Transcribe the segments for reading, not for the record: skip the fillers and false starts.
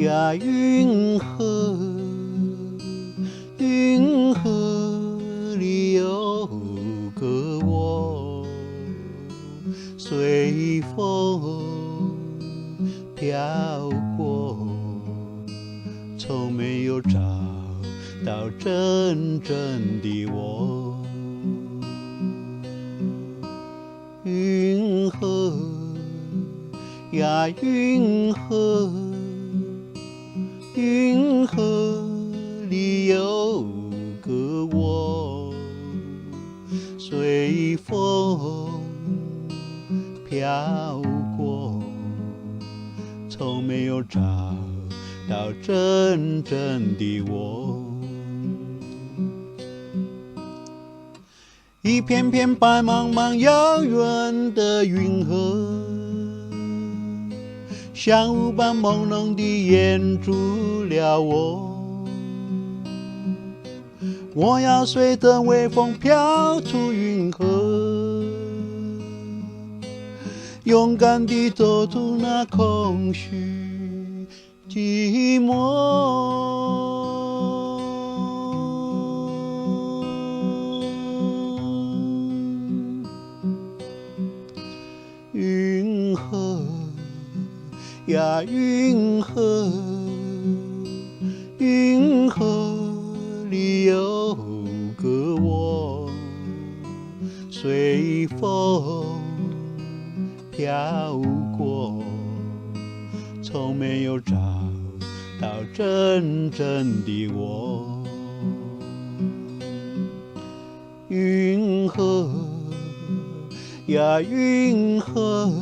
呀，云河，云河里有个我，随风飘过，从没有找到真正的我。云河呀，云河，云河里有个我，随风飘过，从没有找到真正的我。一片片白茫茫遥远的云河，像雾般朦胧地掩住了我。我要随着微风飘出云河，勇敢地走出那空虚寂寞。云河呀，云河，云河里有个我，随风飘过，从没有找到真正的我。云河呀，云河，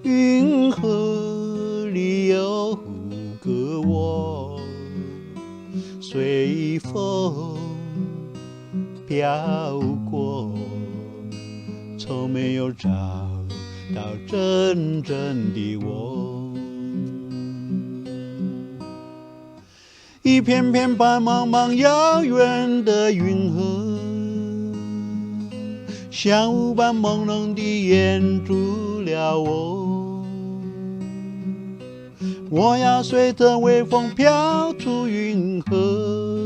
云河里有个我，随风飘过，从没有找到真正的我。一片片白茫茫遥远的云河，像雾般朦胧地掩住了我。我要随着微风飘出云河，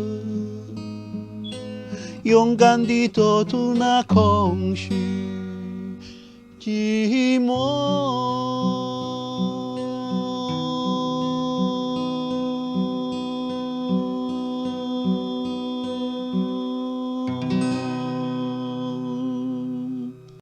勇敢地走出那空虚寂寞。